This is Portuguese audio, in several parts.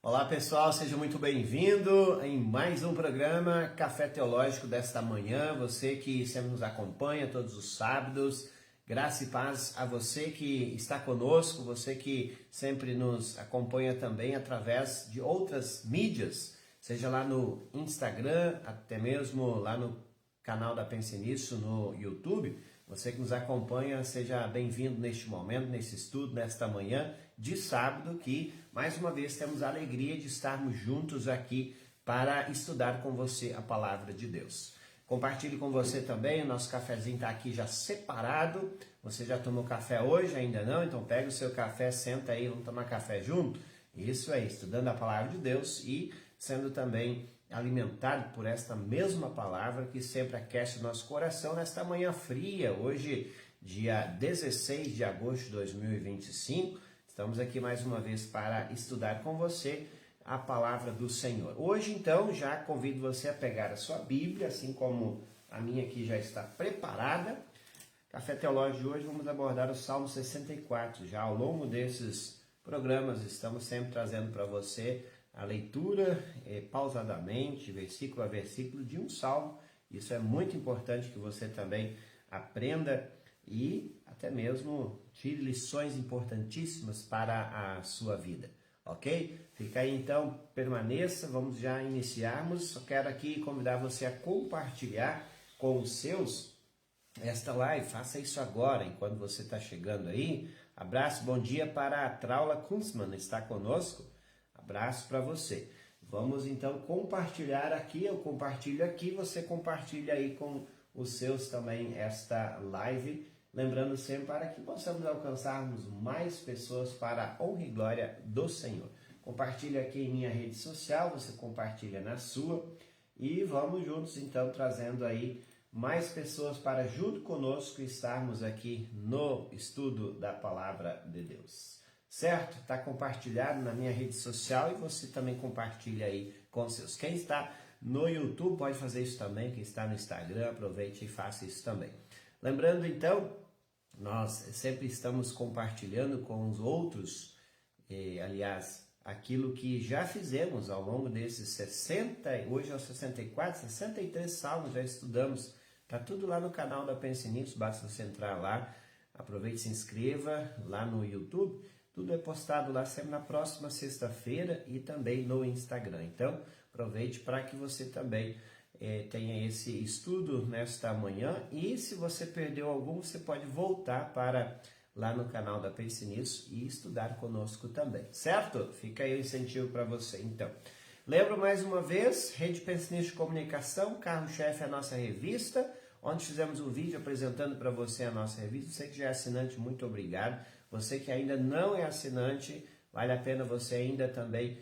Olá pessoal, seja muito bem-vindo em mais um programa Café Teológico desta manhã. Você que sempre nos acompanha todos os sábados, graça e paz a você que está conosco, você que sempre nos acompanha também através de outras mídias, seja lá no Instagram, até mesmo lá no canal da Pense Nisso no YouTube. Você que nos acompanha, seja bem-vindo neste momento, nesse estudo, nesta manhã de sábado, que mais uma vez temos a alegria de estarmos juntos aqui para estudar com você a palavra de Deus. Compartilhe com você também, o nosso cafezinho está aqui já separado. Você já tomou café hoje? Ainda não? Então pega o seu café, senta aí, vamos tomar café junto? Isso aí, estudando a palavra de Deus e sendo também alimentado por esta mesma palavra que sempre aquece o nosso coração nesta manhã fria, hoje, dia 16 de agosto de 2025. Estamos aqui mais uma vez para estudar com você a palavra do Senhor. Hoje, então, já convido você a pegar a sua Bíblia, assim como a minha aqui já está preparada. Café Teológico de hoje vamos abordar o Salmo 64. Já ao longo desses programas estamos sempre trazendo para você a leitura pausadamente, versículo a versículo de um salmo. Isso é muito importante que você também aprenda e até mesmo tire lições importantíssimas para a sua vida, ok? Fica aí então, permaneça, vamos já iniciarmos. Só quero aqui convidar você a compartilhar com os seus esta live. Faça isso agora, enquanto você está chegando aí. Abraço, bom dia para a Traula Kunzmann, está conosco. Abraço para você. Vamos então compartilhar aqui, eu compartilho aqui, você compartilha aí com os seus também esta live. Lembrando sempre para que possamos alcançarmos mais pessoas para a honra e glória do Senhor. Compartilha aqui em minha rede social, você compartilha na sua e vamos juntos então trazendo aí mais pessoas para junto conosco estarmos aqui no estudo da palavra de Deus. Certo? Está compartilhado na minha rede social e você também compartilha aí com os seus. Quem está no YouTube pode fazer isso também, quem está no Instagram, aproveite e faça isso também. Lembrando então, nós sempre estamos compartilhando com os outros, aliás, aquilo que já fizemos ao longo desses 60, hoje é o 64, 63 salmos, já estudamos. Está tudo lá no canal da Pense Nisso, basta você entrar lá, aproveite e se inscreva lá no YouTube. Tudo é postado lá sempre na próxima sexta-feira e também no Instagram. Então, aproveite para que você também tenha esse estudo nesta manhã. E se você perdeu algum, você pode voltar para lá no canal da Pense Nisso e estudar conosco também, certo? Fica aí o incentivo para você, então. Lembro mais uma vez, Rede Pense Nisso de Comunicação, carro-chefe é a nossa revista, onde fizemos um vídeo apresentando para você a nossa revista. Você que já é assinante, muito obrigado. Você que ainda não é assinante, vale a pena você ainda também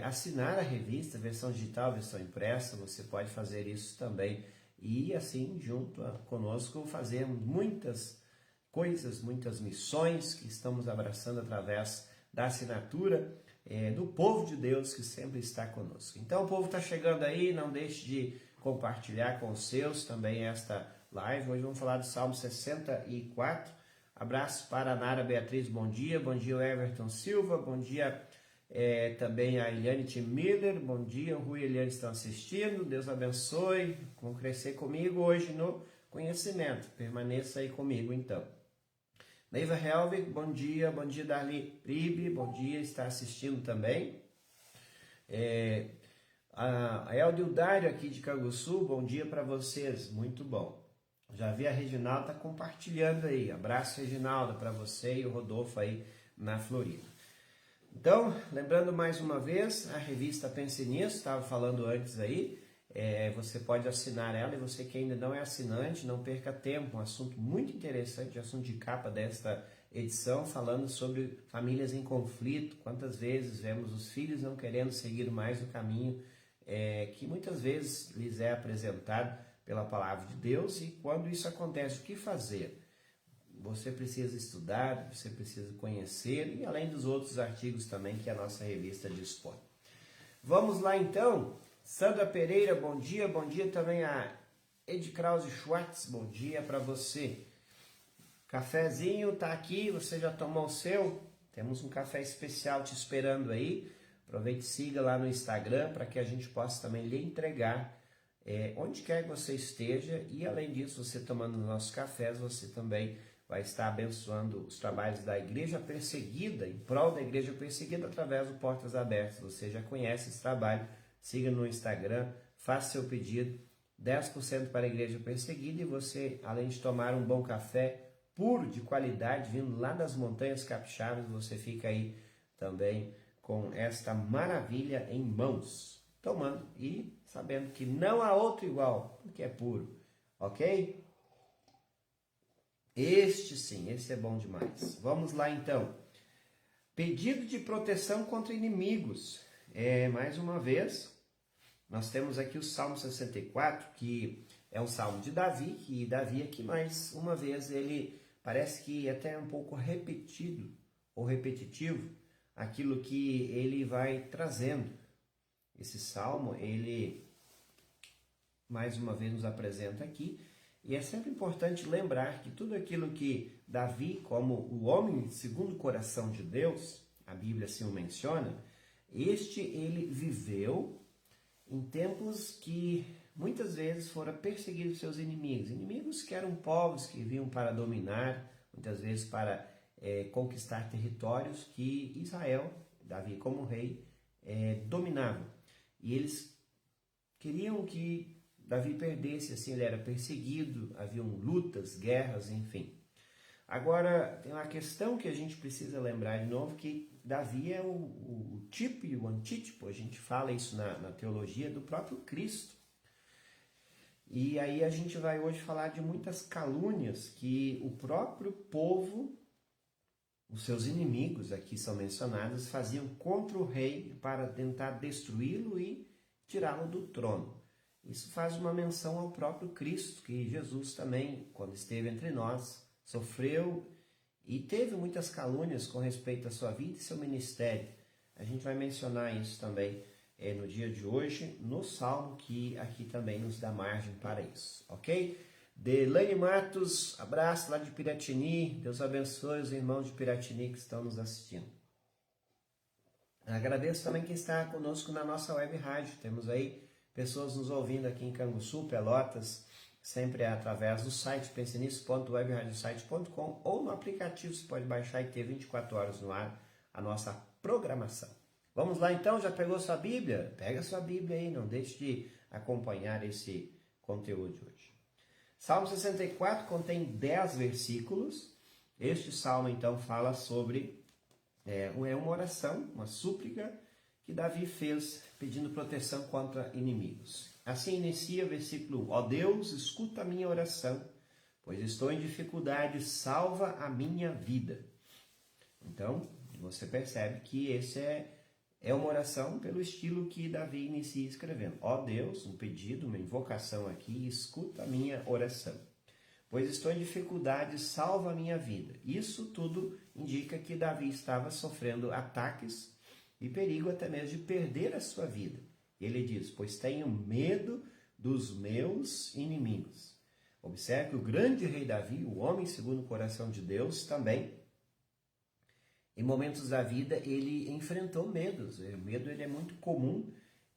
assinar a revista, versão digital, versão impressa. Você pode fazer isso também. E assim, junto conosco, fazemos muitas coisas, muitas missões que estamos abraçando através da assinatura do povo de Deus que sempre está conosco. Então, o povo está chegando aí, não deixe de compartilhar com os seus também esta live. Hoje vamos falar do Salmo 64. Abraço para a Nara Beatriz, bom dia o Everton Silva, bom dia também a Eliane T. Miller, bom dia, o Rui e a Eliane estão assistindo, Deus abençoe, vão crescer comigo hoje no conhecimento, permaneça aí comigo então. Neiva Helvig, bom dia Darli Pribe, bom dia, está assistindo também. A Eldildário aqui de Canguçu, bom dia para vocês, muito bom. Já vi a Reginalda compartilhando aí. Abraço, Reginalda, para você e o Rodolfo aí na Florida. Então, lembrando mais uma vez, a revista Pense Nisso, estava falando antes aí, você pode assinar ela e você que ainda não é assinante, não perca tempo. Um assunto muito interessante, assunto de capa desta edição, falando sobre famílias em conflito. Quantas vezes vemos os filhos não querendo seguir mais o caminho que muitas vezes lhes é apresentado pela palavra de Deus, e quando isso acontece, o que fazer? Você precisa estudar, você precisa conhecer, e além dos outros artigos também que a nossa revista dispõe. Vamos lá então, Sandra Pereira, bom dia também a Ed Krause Schwartz, bom dia para você. Cafezinho tá aqui, você já tomou o seu? Temos um café especial te esperando aí. aproveite e siga lá no Instagram para que a gente possa também lhe entregar onde quer que você esteja, e além disso, você tomando nossos cafés, você também vai estar abençoando os trabalhos da Igreja Perseguida, em prol da Igreja Perseguida, através do Portas Abertas. Você já conhece esse trabalho, siga no Instagram, faça seu pedido, 10% para a Igreja Perseguida, e você, além de tomar um bom café puro, de qualidade, vindo lá das montanhas capixabas, você fica aí também com esta maravilha em mãos, tomando e sabendo que não há outro igual, porque é puro, ok? Este sim, esse é bom demais. Vamos lá então. Pedido de proteção contra inimigos. Mais uma vez, nós temos aqui o Salmo 64, que é um salmo de Davi, que Davi aqui mais uma vez, ele parece que até é um pouco repetido ou repetitivo, aquilo que ele vai trazendo. Esse salmo, ele mais uma vez nos apresenta aqui, e é sempre importante lembrar que tudo aquilo que Davi, como o homem segundo o coração de Deus, a Bíblia assim o menciona, ele viveu em tempos que muitas vezes foram perseguidos seus inimigos. Inimigos que eram povos que vinham para dominar, muitas vezes para conquistar territórios que Israel, Davi como rei, dominava. E eles queriam que Davi perdesse, assim ele era perseguido, haviam lutas, guerras, enfim. Agora, tem uma questão que a gente precisa lembrar de novo, que Davi é o tipo e o antítipo, a gente fala isso na teologia, do próprio Cristo. E aí a gente vai hoje falar de muitas calúnias que o próprio povo, os seus inimigos aqui são mencionados, faziam contra o rei para tentar destruí-lo e tirá-lo do trono. Isso faz uma menção ao próprio Cristo, que Jesus também, quando esteve entre nós, sofreu e teve muitas calúnias com respeito à sua vida e seu ministério. A gente vai mencionar isso também no dia de hoje, no Salmo, que aqui também nos dá margem para isso, ok? Delaine Matos, abraço lá de Piratini, Deus abençoe os irmãos de Piratini que estão nos assistindo. Agradeço também quem está conosco na nossa web rádio, temos aí pessoas nos ouvindo aqui em Canguçu, Pelotas, sempre através do site pensenisso.webradiosite.com ou no aplicativo, você pode baixar e ter 24 horas no ar a nossa programação. Vamos lá então, já pegou sua Bíblia? Pega sua Bíblia aí, não deixe de acompanhar esse conteúdo de hoje. Salmo 64 contém 10 versículos. Este salmo então fala sobre uma oração, uma súplica que Davi fez pedindo proteção contra inimigos. Assim inicia o versículo 1. Ó Deus, escuta a minha oração, pois estou em dificuldade, salva a minha vida. Então, você percebe que esse é uma oração pelo estilo que Davi inicia escrevendo. Ó Deus, um pedido, uma invocação aqui, escuta a minha oração. Pois estou em dificuldade, salva a minha vida. Isso tudo indica que Davi estava sofrendo ataques e perigo até mesmo de perder a sua vida. Ele diz, pois tenho medo dos meus inimigos. Observe que o grande rei Davi, o homem segundo o coração de Deus, também, em momentos da vida, ele enfrentou medos. O medo ele é muito comum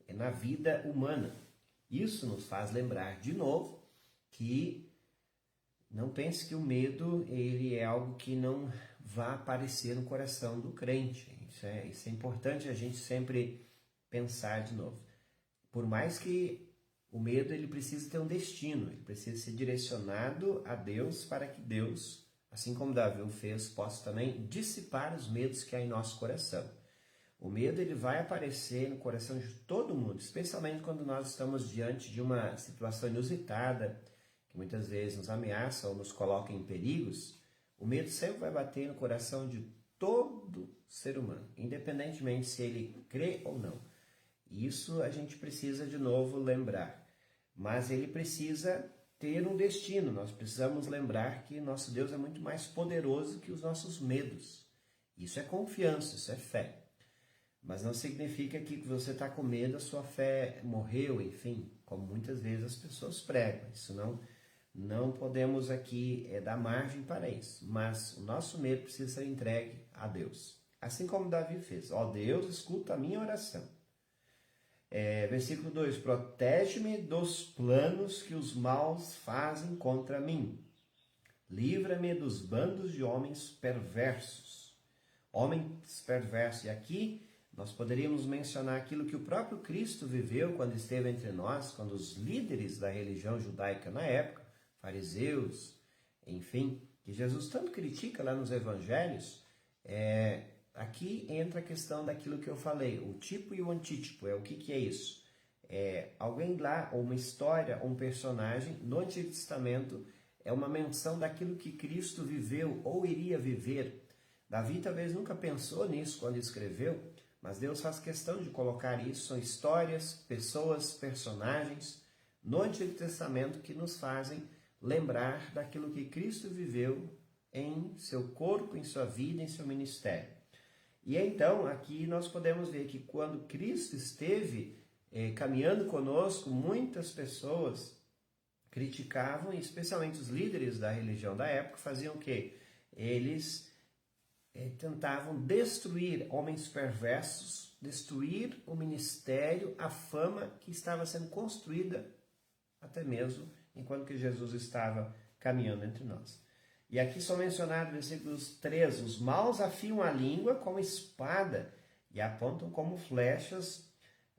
na vida humana. Isso nos faz lembrar de novo que não pense que o medo ele é algo que não vá aparecer no coração do crente. Isso é importante a gente sempre pensar de novo. Por mais que o medo ele precisa ter um destino, ele precisa ser direcionado a Deus para que Deus, assim como Davi o fez, possa também dissipar os medos que há em nosso coração. O medo ele vai aparecer no coração de todo mundo, especialmente quando nós estamos diante de uma situação inusitada, que muitas vezes nos ameaça ou nos coloca em perigos. O medo sempre vai bater no coração de todo ser humano, independentemente se ele crê ou não. Isso a gente precisa de novo lembrar. Mas ele precisa ter um destino. Nós precisamos lembrar que nosso Deus é muito mais poderoso que os nossos medos. Isso é confiança, isso é fé. Mas não significa que você está com medo, a sua fé morreu, enfim, como muitas vezes as pessoas pregam. Isso não podemos aqui dar margem para isso. Mas o nosso medo precisa ser entregue a Deus. assim como Davi fez. Ó Deus, escuta a minha oração. Versículo 2, protege-me dos planos que os maus fazem contra mim. Livra-me dos bandos de homens perversos. Homens perversos. E aqui nós poderíamos mencionar aquilo que o próprio Cristo viveu quando esteve entre nós, quando os líderes da religião judaica na época, fariseus, enfim, que Jesus tanto critica lá nos evangelhos. Aqui entra a questão daquilo que eu falei, o tipo e o antítipo. O que é isso? Alguém lá, ou uma história, ou um personagem no Antigo Testamento é uma menção daquilo que Cristo viveu ou iria viver. Davi talvez nunca pensou nisso quando escreveu, mas Deus faz questão de colocar isso. São histórias, pessoas, personagens no Antigo Testamento que nos fazem lembrar daquilo que Cristo viveu em seu corpo, em sua vida, em seu ministério. E então, aqui nós podemos ver que quando Cristo esteve caminhando conosco, muitas pessoas criticavam, especialmente os líderes da religião da época, faziam o quê? Eles tentavam destruir homens perversos, destruir o ministério, a fama que estava sendo construída até mesmo enquanto que Jesus estava caminhando entre nós. E aqui são mencionados versículos 3, os maus afiam a língua como espada e apontam como flechas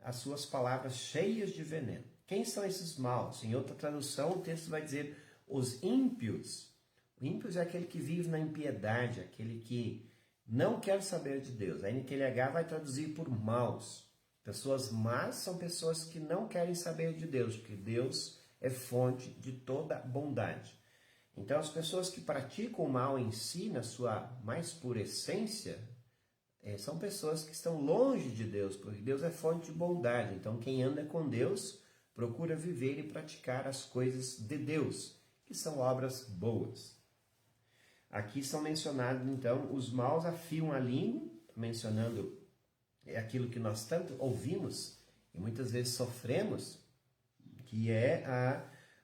as suas palavras cheias de veneno. Quem são esses maus? Em outra tradução, o texto vai dizer os ímpios. O ímpio é aquele que vive na impiedade, aquele que não quer saber de Deus. A NTLH vai traduzir por maus. Pessoas más são pessoas que não querem saber de Deus, porque Deus é fonte de toda bondade. Então, as pessoas que praticam o mal em si, na sua mais pura essência, são pessoas que estão longe de Deus, porque Deus é fonte de bondade. Então, quem anda com Deus procura viver e praticar as coisas de Deus, que são obras boas. Aqui são mencionados, então, os maus afiam a língua, mencionando aquilo que nós tanto ouvimos e muitas vezes sofremos, que é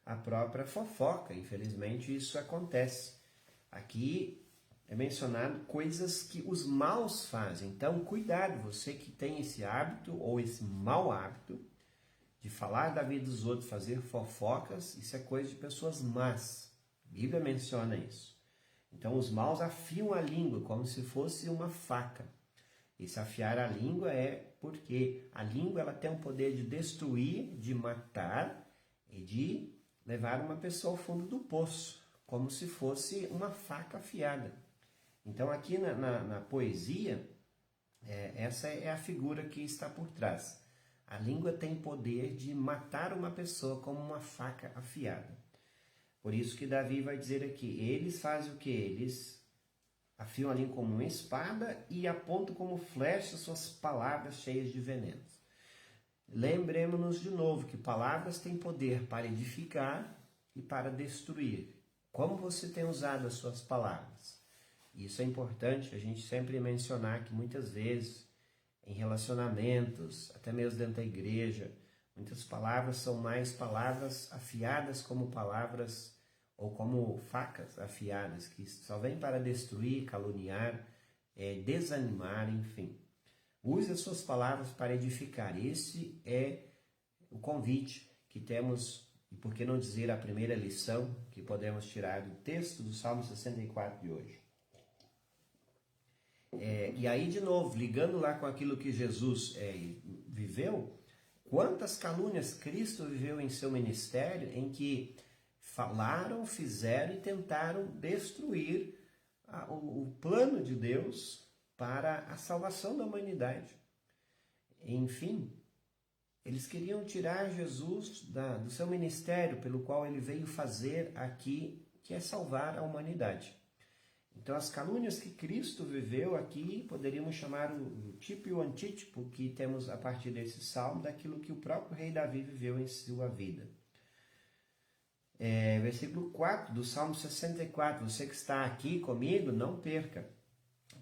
a própria fofoca. Infelizmente, isso acontece. Aqui é mencionado coisas que os maus fazem. Então, cuidado, você que tem esse hábito ou esse mau hábito de falar da vida dos outros, fazer fofocas, isso é coisa de pessoas más. A Bíblia menciona isso. Então, os maus afiam a língua como se fosse uma faca. E se afiar a língua é porque a língua ela tem o poder de destruir, de matar e de levar uma pessoa ao fundo do poço, como se fosse uma faca afiada. Então, aqui na poesia, essa é a figura que está por trás. A língua tem poder de matar uma pessoa como uma faca afiada. Por isso que Davi vai dizer aqui, eles fazem o quê? Eles afiam a língua como uma espada e apontam como flecha suas palavras cheias de venenos. Lembremos-nos de novo que palavras têm poder para edificar e para destruir. Como você tem usado as suas palavras? Isso é importante a gente sempre mencionar que muitas vezes em relacionamentos, até mesmo dentro da igreja, muitas palavras são mais palavras afiadas como palavras ou como facas afiadas, que só vêm para destruir, caluniar, desanimar, enfim. Use as suas palavras para edificar. Esse é o convite que temos, e por que não dizer a primeira lição que podemos tirar do texto do Salmo 64 de hoje. E aí, de novo, ligando lá com aquilo que Jesus viveu, quantas calúnias Cristo viveu em seu ministério, em que falaram, fizeram e tentaram destruir o plano de Deus para a salvação da humanidade. Enfim, eles queriam tirar Jesus do seu ministério, pelo qual ele veio fazer aqui, que é salvar a humanidade. Então, as calúnias que Cristo viveu aqui, poderíamos chamar o tipo e o antítipo que temos a partir desse salmo, daquilo que o próprio rei Davi viveu em sua vida. Versículo 4 do Salmo 64, você que está aqui comigo, não perca,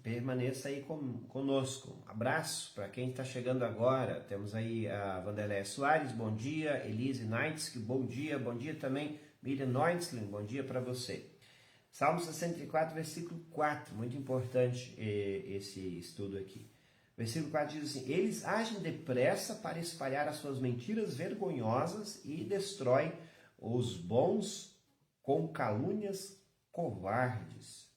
permaneça aí conosco. Abraço para quem está chegando agora, temos aí a Vanderléia Soares, bom dia, Elise Naitsky, bom dia também, Miriam Neutzlin, bom dia para você. Salmo 64, versículo 4, muito importante esse estudo aqui. Versículo 4 diz assim: eles agem depressa para espalhar as suas mentiras vergonhosas e destroem os bons com calúnias covardes.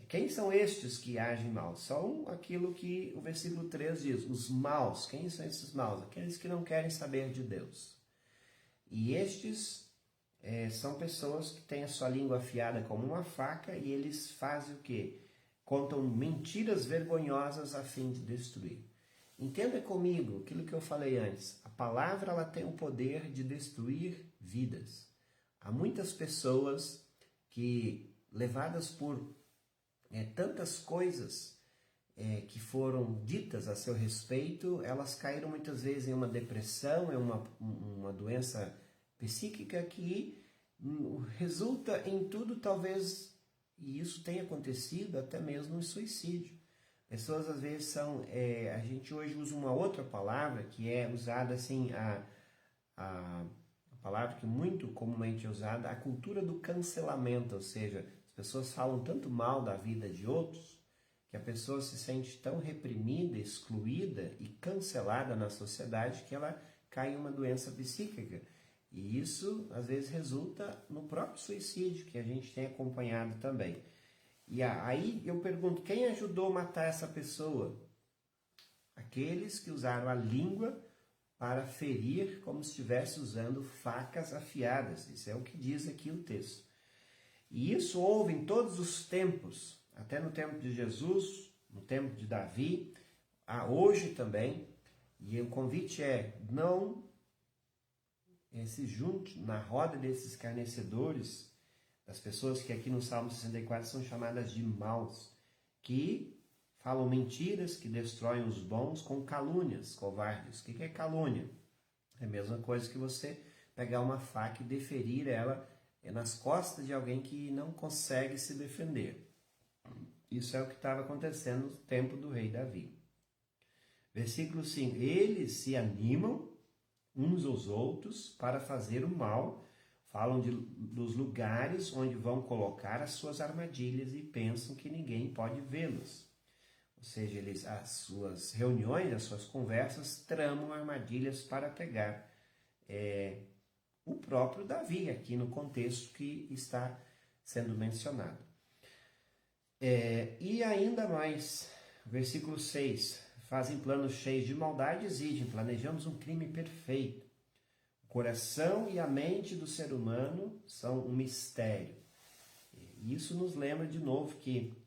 Quem são estes que agem mal? São aquilo que o versículo 3 diz, os maus. Quem são esses maus? Aqueles que não querem saber de Deus. E estes são pessoas que têm a sua língua afiada como uma faca e eles fazem o quê? Contam mentiras vergonhosas a fim de destruir. Entenda comigo aquilo que eu falei antes. A palavra ela tem o poder de destruir vidas. Há muitas pessoas que, levadas por tantas coisas que foram ditas a seu respeito, elas caíram muitas vezes em uma depressão, em uma doença psíquica que resulta em tudo, talvez, e isso tenha acontecido até mesmo em suicídio. Pessoas às vezes são, a gente hoje usa uma outra palavra que é usada assim, a palavra que muito comumente é usada, a cultura do cancelamento, ou seja, as pessoas falam tanto mal da vida de outros que a pessoa se sente tão reprimida, excluída e cancelada na sociedade que ela cai em uma doença psíquica. E isso, às vezes, resulta no próprio suicídio, que a gente tem acompanhado também. E aí eu pergunto, quem ajudou a matar essa pessoa? Aqueles que usaram a língua para ferir como se estivesse usando facas afiadas. Isso é o que diz aqui o texto. E isso houve em todos os tempos, até no tempo de Jesus, no tempo de Davi, hoje também. E o convite é, não se junte na roda desses escarnecedores, das pessoas que aqui no Salmo 64 são chamadas de maus, que falam mentiras, que destroem os bons com calúnias, covardes. O que é calúnia? É a mesma coisa que você pegar uma faca e deferir ela nas costas de alguém que não consegue se defender. Isso é o que estava acontecendo no tempo do rei Davi. Versículo 5. Eles se animam uns aos outros para fazer o mal, falam dos lugares onde vão colocar as suas armadilhas e pensam que ninguém pode vê-los. Ou seja, as suas reuniões, as suas conversas tramam armadilhas para pegar o próprio Davi, aqui no contexto que está sendo mencionado. E ainda mais, versículo 6, fazem planos cheios de maldade e exigem, planejamos um crime perfeito. O coração e a mente do ser humano são um mistério. Isso nos lembra de novo que,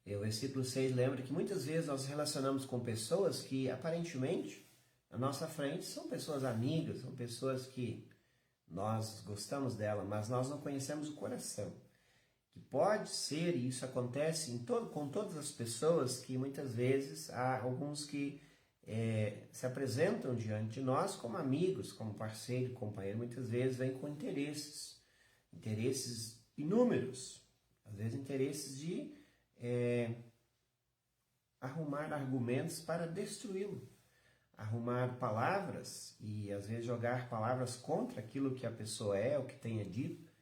o versículo 6 lembra que muitas vezes nós nos relacionamos com pessoas que aparentemente, na nossa frente, são pessoas amigas, são pessoas que nós gostamos dela, mas nós não conhecemos o coração. Que pode ser, e isso acontece com todas as pessoas, que muitas vezes há alguns que se apresentam diante de nós como amigos, como parceiro, companheiro, muitas vezes vêm com interesses inúmeros, às vezes interesses de arrumar argumentos para destruí-lo, arrumar palavras e às vezes jogar palavras contra aquilo que a pessoa é, o que tenha dito.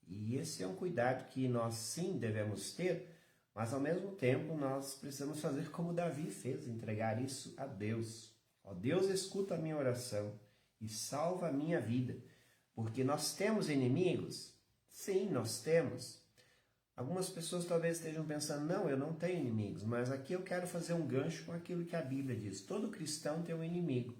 E esse é um cuidado que nós sim devemos ter, mas ao mesmo tempo nós precisamos fazer como Davi fez, entregar isso a Deus. Ó Deus, escuta a minha oração e salva a minha vida, porque nós temos inimigos? Sim, nós temos. Algumas pessoas talvez estejam pensando, não, eu não tenho inimigos, mas aqui eu quero fazer um gancho com aquilo que a Bíblia diz. Todo cristão tem um inimigo.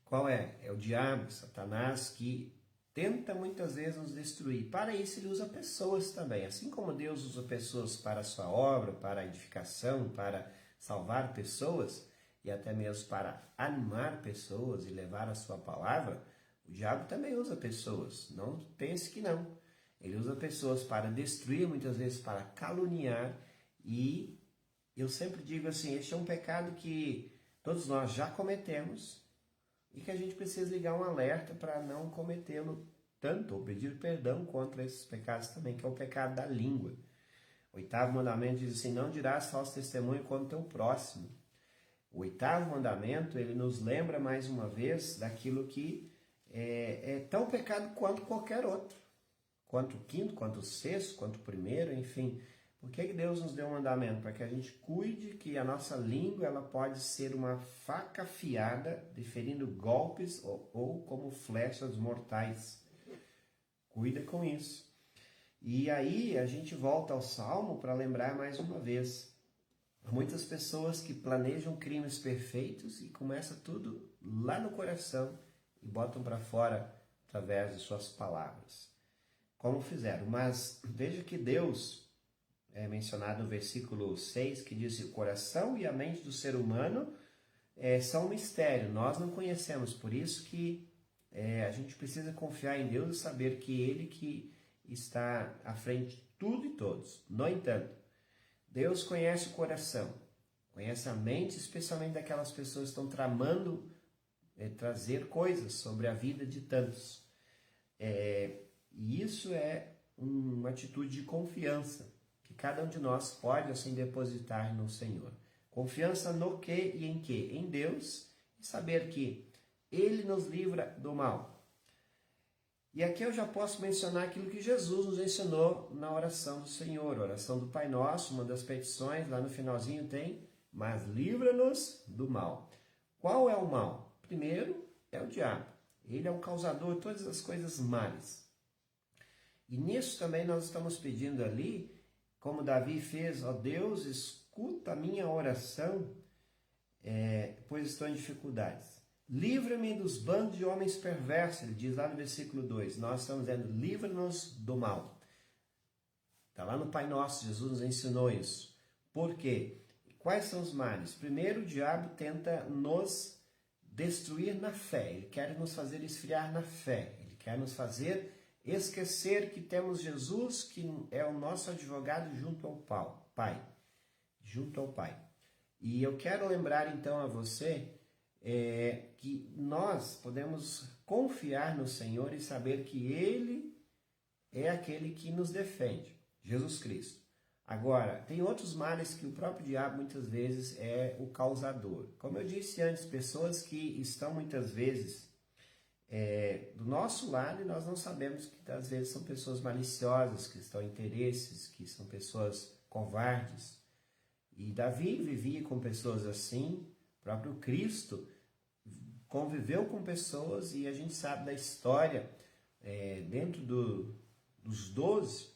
Qual é? É o diabo, Satanás, que tenta muitas vezes nos destruir. Para isso ele usa pessoas também. Assim como Deus usa pessoas para a sua obra, para a edificação, para salvar pessoas e até mesmo para animar pessoas e levar a sua palavra, o diabo também usa pessoas. Não pense que não. Ele usa pessoas para destruir, muitas vezes para caluniar, e eu sempre digo assim, este é um pecado que todos nós já cometemos e que a gente precisa ligar um alerta para não cometê-lo tanto, ou pedir perdão contra esses pecados também, que é o pecado da língua. O 8º mandamento diz assim, não dirás falso testemunho contra o teu próximo. O 8º mandamento, ele nos lembra mais uma vez daquilo que é tão pecado quanto qualquer outro. quanto o quinto, quanto o sexto, quanto o primeiro, enfim. Por que Deus nos deu um mandamento? Para que a gente cuide que a nossa língua ela pode ser uma faca afiada, deferindo golpes ou como flechas mortais. Cuida com isso. E aí a gente volta ao Salmo para lembrar mais uma vez. Há muitas pessoas que planejam crimes perfeitos e começa tudo lá no coração e botam para fora através de suas palavras. Como fizeram. Mas veja que Deus, é mencionado no versículo 6, que diz que o coração e a mente do ser humano são um mistério, nós não conhecemos, por isso que a gente precisa confiar em Deus e saber que Ele que está à frente de tudo e todos. No entanto, Deus conhece o coração, conhece a mente, especialmente daquelas pessoas que estão tramando trazer coisas sobre a vida de tantos. E isso é uma atitude de confiança, que cada um de nós pode assim depositar no Senhor. Confiança no que e em que? Em Deus, e saber que Ele nos livra do mal. E aqui eu já posso mencionar aquilo que Jesus nos ensinou na oração do Senhor, a oração do Pai Nosso, uma das petições, lá no finalzinho tem, mas livra-nos do mal. Qual é o mal? Primeiro é o diabo. Ele é o causador de todas as coisas más. E nisso também nós estamos pedindo ali, como Davi fez, ó Deus, escuta a minha oração, pois estou em dificuldades. Livra-me dos bandos de homens perversos, ele diz lá no versículo 2. Nós estamos dizendo, livra-nos do mal. Está lá no Pai Nosso, Jesus nos ensinou isso. Por quê? Quais são os males? Primeiro, o diabo tenta nos destruir na fé. Ele quer nos fazer esfriar na fé. Ele quer nos fazer esquecer que temos Jesus, que é o nosso advogado junto ao Pai. Junto ao Pai. E eu quero lembrar então a você que nós podemos confiar no Senhor e saber que Ele é aquele que nos defende, Jesus Cristo. Agora, tem outros males que o próprio diabo muitas vezes é o causador. Como eu disse antes, pessoas que estão muitas vezes do nosso lado e nós não sabemos que às vezes são pessoas maliciosas, que estão em interesses, que são pessoas covardes. E Davi vivia com pessoas assim, o próprio Cristo conviveu com pessoas e a gente sabe da história dentro dos 12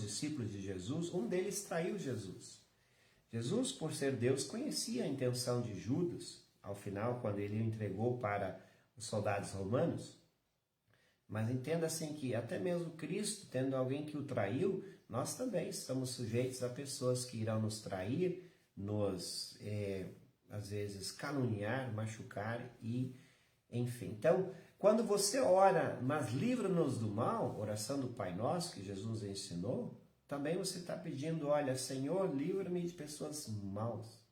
discípulos de Jesus, um deles traiu Jesus. Jesus, por ser Deus, conhecia a intenção de Judas, ao final, quando ele o entregou para os soldados romanos. Mas entenda assim que até mesmo Cristo, tendo alguém que o traiu, nós também estamos sujeitos a pessoas que irão nos trair, nos às vezes caluniar, machucar e enfim. Então, quando você ora, mas livra-nos do mal, oração do Pai Nosso que Jesus ensinou, também você está pedindo, olha, Senhor, livra-me de pessoas maus,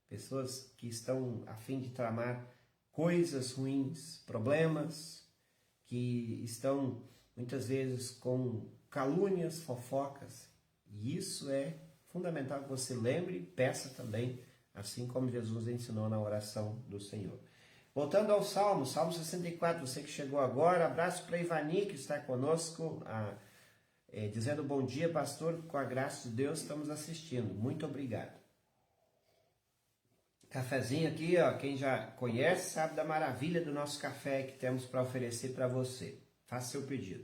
pessoas que estão a fim de tramar coisas ruins, problemas, que estão muitas vezes com calúnias, fofocas. E isso é fundamental que você lembre e peça também, assim como Jesus ensinou na oração do Senhor. Voltando ao Salmo 64, você que chegou agora, abraço para Ivani, que está conosco, dizendo bom dia, pastor, com a graça de Deus estamos assistindo. Muito obrigado. Cafezinho aqui, ó, quem já conhece sabe da maravilha do nosso café que temos para oferecer para você. Faça seu pedido.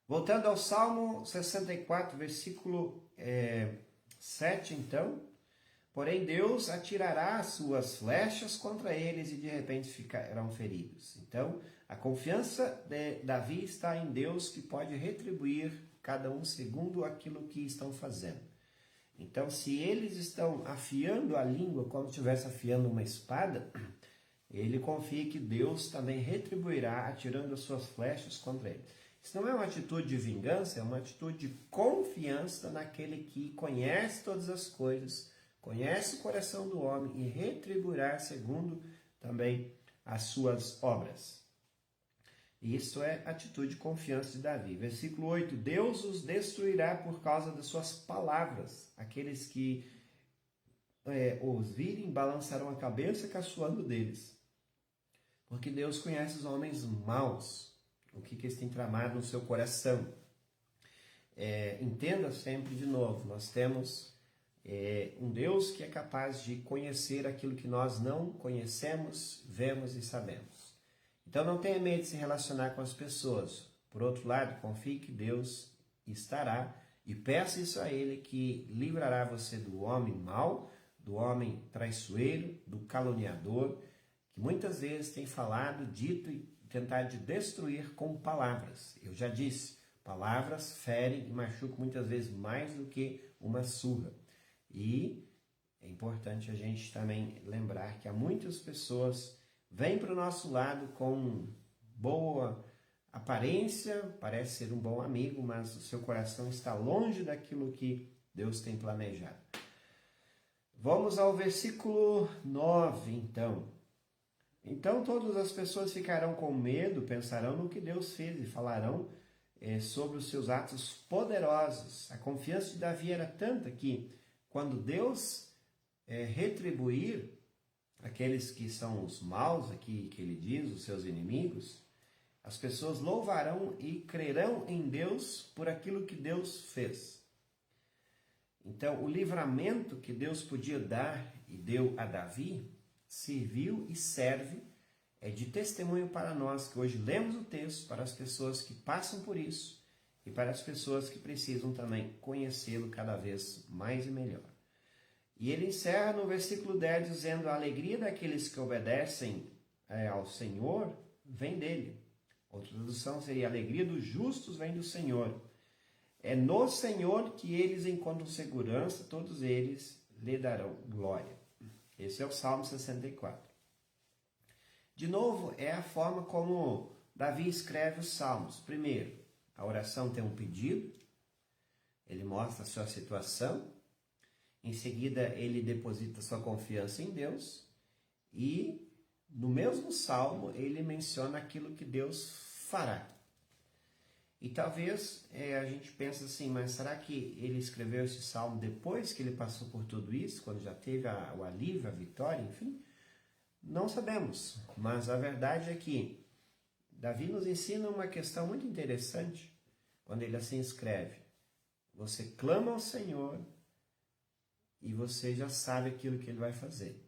Voltando ao Salmo 64, versículo 7, então. Porém, Deus atirará as suas flechas contra eles e de repente ficarão feridos. Então, a confiança de Davi está em Deus, que pode retribuir cada um segundo aquilo que estão fazendo. Então, se eles estão afiando a língua como se estivesse afiando uma espada, ele confia que Deus também retribuirá atirando as suas flechas contra ele. Isso não é uma atitude de vingança, é uma atitude de confiança naquele que conhece todas as coisas, conhece o coração do homem e retribuirá segundo também as suas obras. Isso é atitude de confiança de Davi. Versículo 8, Deus os destruirá por causa das suas palavras. Aqueles que os virem balançarão a cabeça caçoando deles. Porque Deus conhece os homens maus. o que eles têm tramado no seu coração. Entenda sempre de novo, nós temos um Deus que é capaz de conhecer aquilo que nós não conhecemos, vemos e sabemos. Então não tenha medo de se relacionar com as pessoas. Por outro lado, confie que Deus estará e peça isso a Ele, que livrará você do homem mau, do homem traiçoeiro, do caluniador, que muitas vezes tem falado, dito e tentado de destruir com palavras. Eu já disse, palavras ferem e machucam muitas vezes mais do que uma surra. E é importante a gente também lembrar que há muitas pessoas vêm para o nosso lado com boa aparência, parece ser um bom amigo, mas o seu coração está longe daquilo que Deus tem planejado. Vamos ao versículo 9, então. Então todas as pessoas ficarão com medo, pensarão no que Deus fez e falarão sobre os seus atos poderosos. A confiança de Davi era tanta que, quando Deus retribuir aqueles que são os maus, aqui que ele diz, os seus inimigos, as pessoas louvarão e crerão em Deus por aquilo que Deus fez. Então, o livramento que Deus podia dar e deu a Davi, serviu e serve de testemunho para nós, que hoje lemos o texto, para as pessoas que passam por isso e para as pessoas que precisam também conhecê-lo cada vez mais e melhor. E ele encerra no versículo 10 dizendo: a alegria daqueles que obedecem ao Senhor vem dele. Outra tradução seria: a alegria dos justos vem do Senhor. É no Senhor que eles encontram segurança, todos eles lhe darão glória. Esse é o Salmo 64. De novo, é a forma como Davi escreve os salmos. Primeiro, a oração tem um pedido, ele mostra a sua situação. Em seguida, ele deposita sua confiança em Deus. E no mesmo salmo, ele menciona aquilo que Deus fará. E talvez a gente pense assim, mas será que ele escreveu esse salmo depois que ele passou por tudo isso, quando já teve o alívio, a vitória, enfim? Não sabemos, mas a verdade é que Davi nos ensina uma questão muito interessante quando ele assim escreve: você clama ao Senhor e você já sabe aquilo que ele vai fazer.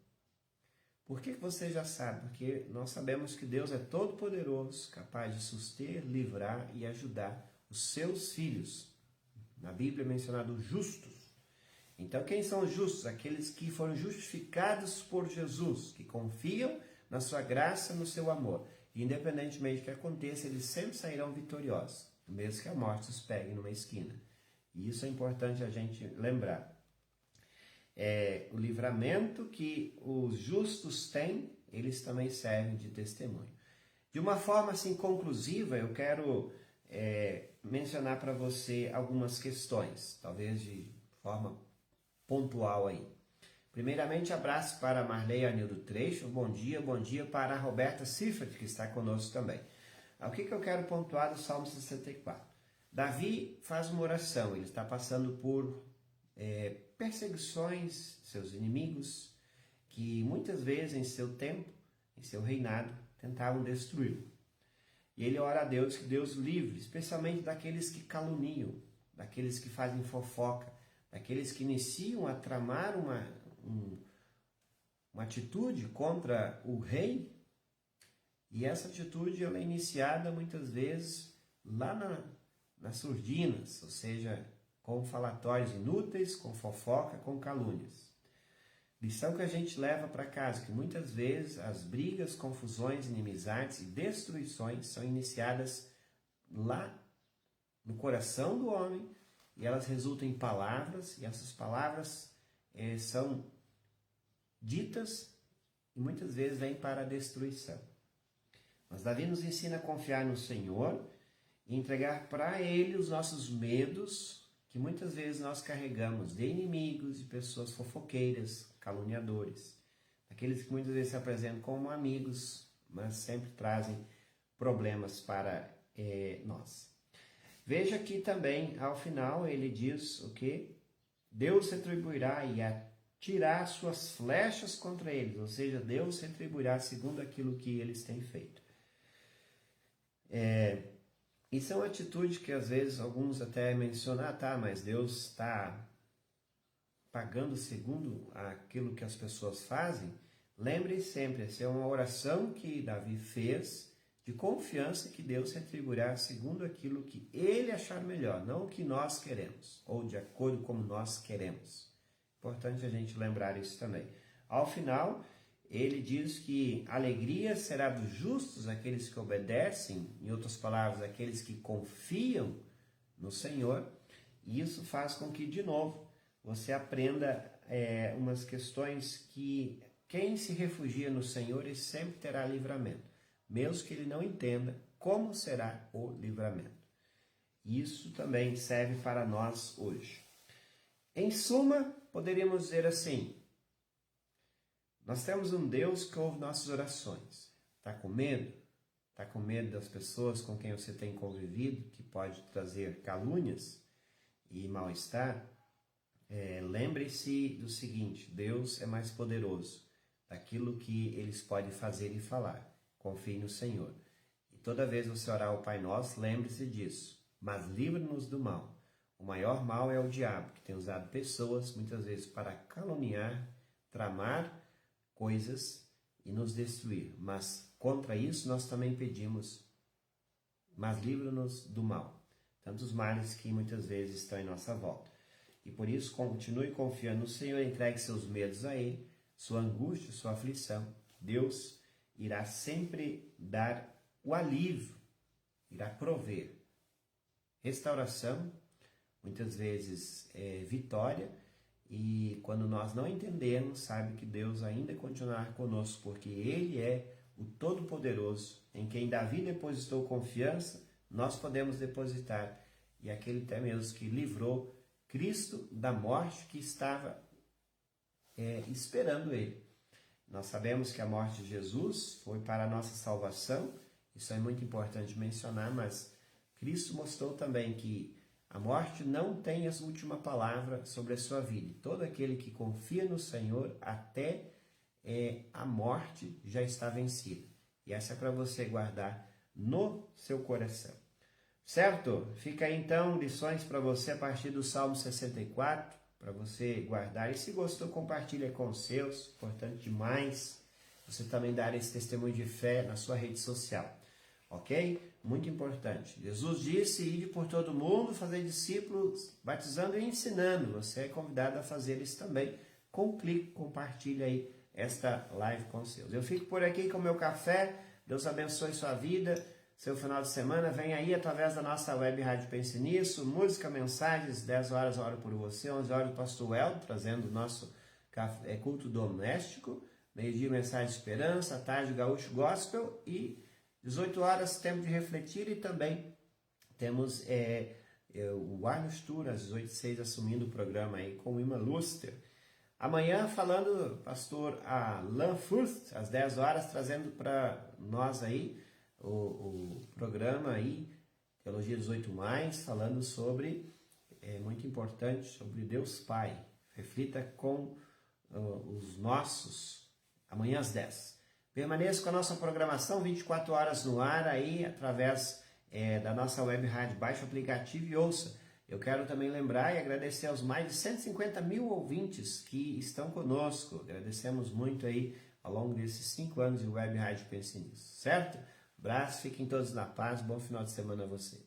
Por que você já sabe? Porque nós sabemos que Deus é todo-poderoso, capaz de suster, livrar e ajudar os seus filhos. Na Bíblia é mencionado justos. Então, quem são os justos? Aqueles que foram justificados por Jesus, que confiam na sua graça, no seu amor. E, independentemente do que aconteça, eles sempre sairão vitoriosos, mesmo que a morte os pegue numa esquina. E isso é importante a gente lembrar. O livramento que os justos têm, eles também servem de testemunho. De uma forma assim conclusiva, eu quero mencionar para você algumas questões, talvez de forma pontual aí. Primeiramente, abraço para Marley Anildo Trecho, bom dia para a Roberta Seifert, que está conosco também. O que eu quero pontuar do Salmo 64? Davi faz uma oração, ele está passando por perseguições, seus inimigos, que muitas vezes em seu tempo, em seu reinado, tentavam destruí-lo. E ele ora a Deus que Deus livre, especialmente daqueles que caluniam, daqueles que fazem fofoca, daqueles que iniciam a tramar uma atitude contra o rei. E essa atitude ela é iniciada muitas vezes lá nas surdinas, ou seja, com falatórios inúteis, com fofoca, com calúnias. Lição que a gente leva para casa, que muitas vezes as brigas, confusões, inimizades e destruições são iniciadas lá no coração do homem e elas resultam em palavras, e essas palavras são ditas e muitas vezes vêm para a destruição. Mas Davi nos ensina a confiar no Senhor e entregar para Ele os nossos medos, que muitas vezes nós carregamos de inimigos, de pessoas fofoqueiras, caluniadores, aqueles que muitas vezes se apresentam como amigos, mas sempre trazem problemas para nós. Veja que também, ao final, ele diz o que? Deus retribuirá e atirar suas flechas contra eles, ou seja, Deus retribuirá segundo aquilo que eles têm feito. Isso é uma atitude que às vezes alguns até mencionam, tá, mas Deus está pagando segundo aquilo que as pessoas fazem. Lembre sempre, essa é uma oração que Davi fez de confiança que Deus retribuirá segundo aquilo que ele achar melhor, não o que nós queremos, ou de acordo como nós queremos. Importante a gente lembrar isso também. Ao final, ele diz que alegria será dos justos, aqueles que obedecem, em outras palavras, aqueles que confiam no Senhor, e isso faz com que, de novo, você aprenda umas questões que quem se refugia no Senhor, ele sempre terá livramento, mesmo que ele não entenda como será o livramento. Isso também serve para nós hoje. Em suma, poderíamos dizer assim, nós temos um Deus que ouve nossas orações. Está com medo? Está com medo das pessoas com quem você tem convivido, que pode trazer calúnias e mal-estar? Lembre-se do seguinte, Deus é mais poderoso daquilo que eles podem fazer e falar. Confie no Senhor. E toda vez que você orar o Pai Nosso, lembre-se disso. Mas livre-nos do mal. O maior mal é o diabo, que tem usado pessoas, muitas vezes, para caluniar, tramar coisas e nos destruir. Mas contra isso nós também pedimos, mas livra-nos do mal. Tantos males que muitas vezes estão em nossa volta. E por isso continue confiando no Senhor, entregue seus medos a Ele, sua angústia, sua aflição. Deus irá sempre dar o alívio, irá prover restauração, muitas vezes vitória, e quando nós não entendermos, sabe que Deus ainda continuará conosco, porque Ele é o Todo-Poderoso, em quem Davi depositou confiança, nós podemos depositar, e aquele até mesmo que livrou Cristo da morte que estava esperando Ele. Nós sabemos que a morte de Jesus foi para a nossa salvação, isso é muito importante mencionar, mas Cristo mostrou também que a morte não tem a última palavra sobre a sua vida. Todo aquele que confia no Senhor, até a morte já está vencida. E essa é para você guardar no seu coração. Certo? Fica aí então lições para você a partir do Salmo 64, para você guardar. E se gostou, compartilha com os seus, importante demais você também dar esse testemunho de fé na sua rede social. Ok? Muito importante. Jesus disse, ide por todo mundo, fazer discípulos, batizando e ensinando. Você é convidado a fazer isso também. Com um clique, compartilha aí esta live com os seus. Eu fico por aqui com o meu café. Deus abençoe sua vida, seu final de semana. Vem aí através da nossa web Rádio Pense Nisso. Música, mensagens, 10 horas oro por você, 11 horas o pastor Weldo, trazendo o nosso culto doméstico. Meio-dia, mensagem de esperança, à tarde, gaúcho gospel e 18 horas, tempo de refletir, e também temos o Arnos Tour, às 18h06, assumindo o programa aí com o Ima Luster. Amanhã, falando, pastor Alain Furst, às 10 horas, trazendo para nós aí o programa aí, Teologia 18+, falando sobre, muito importante, sobre Deus Pai. Reflita com os nossos, amanhã às 10. Permaneça com a nossa programação 24 horas no ar aí, através da nossa web rádio. Baixe o aplicativo e ouça. Eu quero também lembrar e agradecer aos mais de 150 mil ouvintes que estão conosco. Agradecemos muito aí ao longo desses 5 anos de web rádio Pense Nisso, certo? Abraço, fiquem todos na paz, bom final de semana a você.